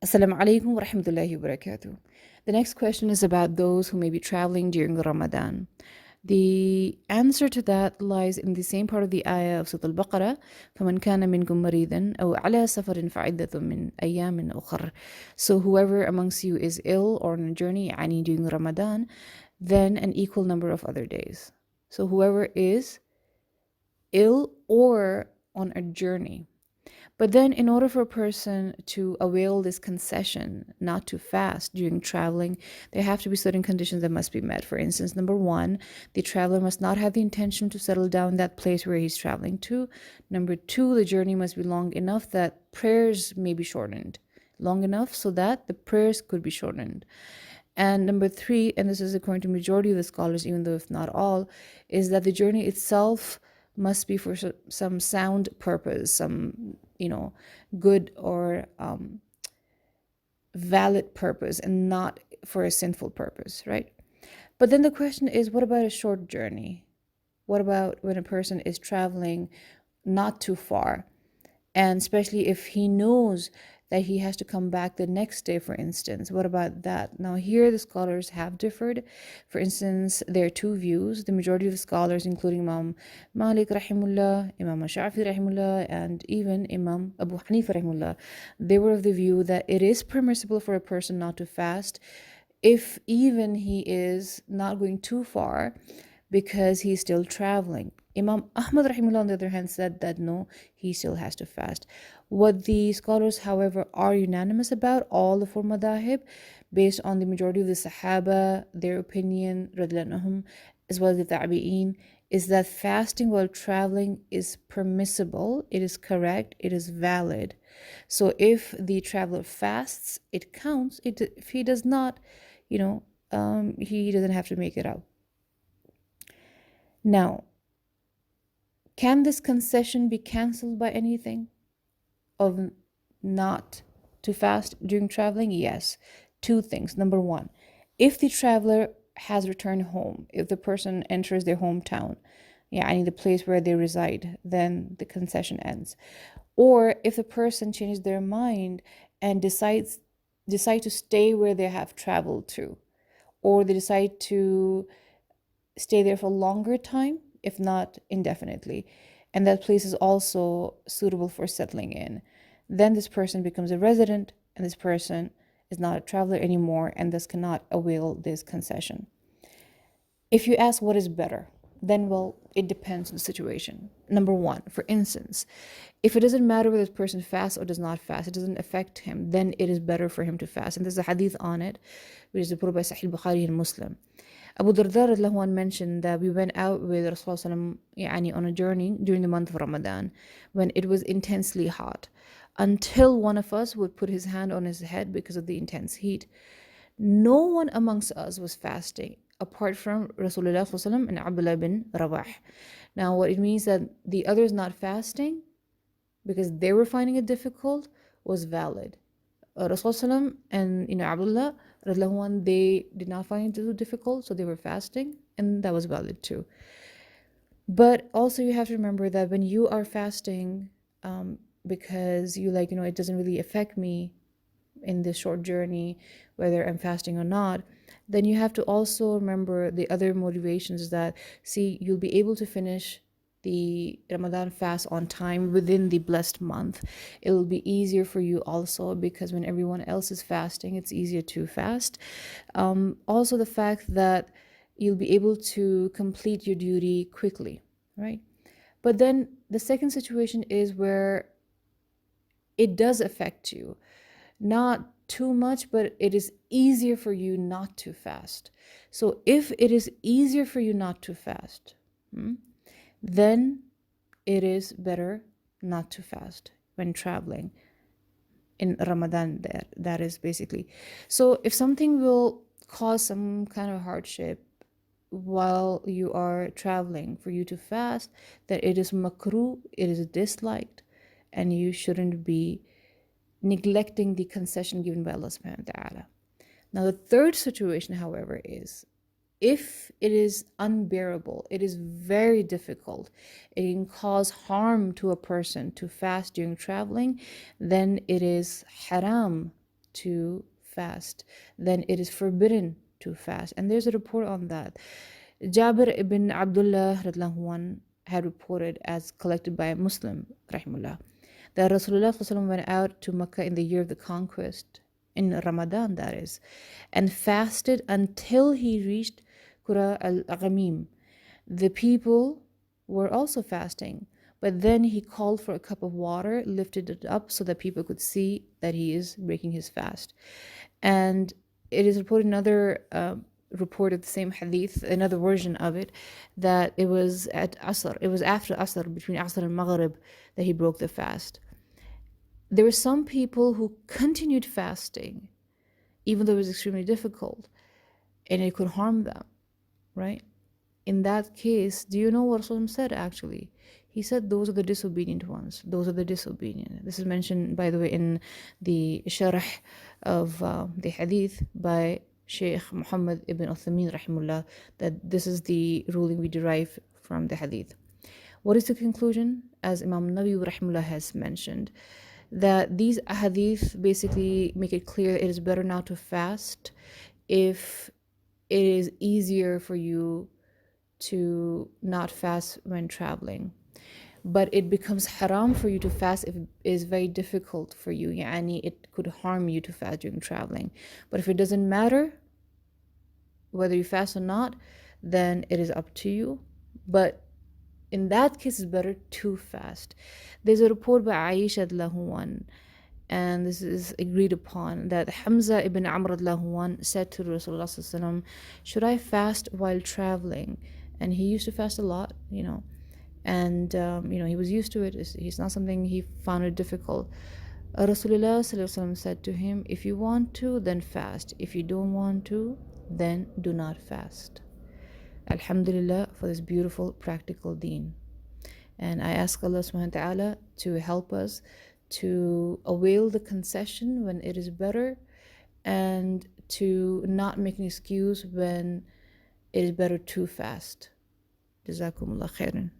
Assalamu alaikum wa rahmatullahi wa barakatuh. The next question is about those who may be traveling during Ramadan. The answer to that lies in the same part of the ayah of Surah Al-Baqarah, فَمَنْ كَانَ مِنْكُمْ مَرِيضًا أَوْ عَلَى سَفَرٍ فَعِدَّةٌ مِّنْ أَيَّامٍ أُخَرٍ. So whoever amongst you is ill or on a journey, يعني during Ramadan, then an equal number of other days. So whoever is ill or on a journey. But then, in order for a person to avail this concession not to fast during traveling, there have to be certain conditions that must be met. For instance, number one, the traveler must not have the intention to settle down in that place where he's traveling to. Number two, the journey must be long enough that prayers may be shortened, long enough so that the prayers could be shortened. And number three, and this is according to majority of the scholars, even though if not all, is that the journey itself must be for some sound purpose, some good or valid purpose, and not for a sinful purpose, right? But then the question is, what about a short journey? What about when a person is traveling not too far? And especially if he knows that he has to come back the next day, for instance. What about that? Now, here the scholars have differed. For instance, there are two views. The majority of the scholars, including Imam Malik rahimullah, Imam Shafi rahimullah, and even Imam Abu Hanifa rahimullah, they were of the view that it is permissible for a person not to fast if even he is not going too far because he's still traveling. Imam Ahmad rahimahullah, on the other hand, said that no, he still has to fast. What the scholars, however, are unanimous about, all the four madahib, based on the majority of the Sahaba, their opinion, radhiyallahu anhum, as well as the Tabi'een, is that fasting while traveling is permissible, it is correct, it is valid. So if the traveler fasts, it counts. If he does not, he doesn't have to make it up. Now, can this concession be cancelled by anything of not to fast during traveling? Yes. Two things. Number one, if the traveler has returned home, if the person enters their hometown, the place where they reside, then the concession ends. Or if the person changes their mind and decide to stay where they have traveled to, or they decide to stay there for a longer time, if not indefinitely, and that place is also suitable for settling in, then this person becomes a resident, and this person is not a traveler anymore and thus cannot avail this concession. If you ask what is better, then, well, it depends on the situation. Number one, for instance, if it doesn't matter whether this person fasts or does not fast, it doesn't affect him, then it is better for him to fast. And there's a hadith on it, which is reported by Sahih Bukhari and Muslim. Abu Darda radiallahu anh mentioned that we went out with Rasulullah on a journey during the month of Ramadan when it was intensely hot, until one of us would put his hand on his head because of the intense heat. No one amongst us was fasting apart from Rasulullah and Abdullah bin Rabah. Now, what it means that the others not fasting because they were finding it difficult was valid. Rasulullah and Abdullah, they did not find it too difficult, so they were fasting, and that was valid too. But also you have to remember that when you are fasting, because you it doesn't really affect me in this short journey, whether I'm fasting or not, then you have to also remember the other motivations that, see, you'll be able to finish the Ramadan fast on time within the blessed month. It will be easier for you also because when everyone else is fasting, it's easier to fast. Also, the fact that you'll be able to complete your duty quickly, right? But then the second situation is where it does affect you. Not too much, but it is easier for you not to fast. So if it is easier for you not to fast, then it is better not to fast when traveling in Ramadan. That is basically. So if something will cause some kind of hardship while you are traveling for you to fast, that it is makruh, it is disliked, and you shouldn't be neglecting the concession given by Allah subhanahu wa ta'ala. Now, the third situation, however, is if it is unbearable, it is very difficult, it can cause harm to a person to fast during traveling, then it is haram to fast, then it is forbidden to fast. And there's a report on that. Jabir ibn Abdullah radiallahu anh, had reported, as collected by Muslim rahimullah, that Rasulullah ﷺ went out to Mecca in the year of the conquest, in Ramadan that is, and fasted until he reached Qura al-Ghamim. The people were also fasting, but then he called for a cup of water, lifted it up so that people could see that he is breaking his fast. And it is reported, another report of the same hadith, another version of it, that it was at Asr, it was after Asr, between Asr and Maghrib, that he broke the fast. There were some people who continued fasting, even though it was extremely difficult, and it could harm them, right? In that case, do you know what Rasulullah said actually? He said, those are the disobedient ones. Those are the disobedient. This is mentioned, by the way, in the sharh of the hadith by Shaykh Muhammad ibn Uthaymeen rahimullah, that this is the ruling we derive from the hadith. What is the conclusion? As Imam Nawawi rahimullah has mentioned, that these hadith basically make it clear it is better now to fast if it is easier for you to not fast when traveling. But it becomes haram for you to fast if it is very difficult for you. Yani it could harm you to fast during traveling. But if it doesn't matter whether you fast or not, then it is up to you. But in that case, it's better to fast. There's a report by Aisha radiallahu anh, and this is agreed upon, that Hamza ibn Amr radiallahu anh said to Rasulullah sallallahu alaihi wasallam, should I fast while traveling? And he used to fast a lot, and he was used to it. It's not something he found it difficult. Rasulullah sallallahu alaihi wasallam said to him, if you want to, then fast. If you don't want to, then do not fast. Alhamdulillah for this beautiful practical deen. And I ask Allah subhanahu wa ta'ala to help us to avail the concession when it is better, and to not make an excuse when it is better to fast. Jazakumullah khairan.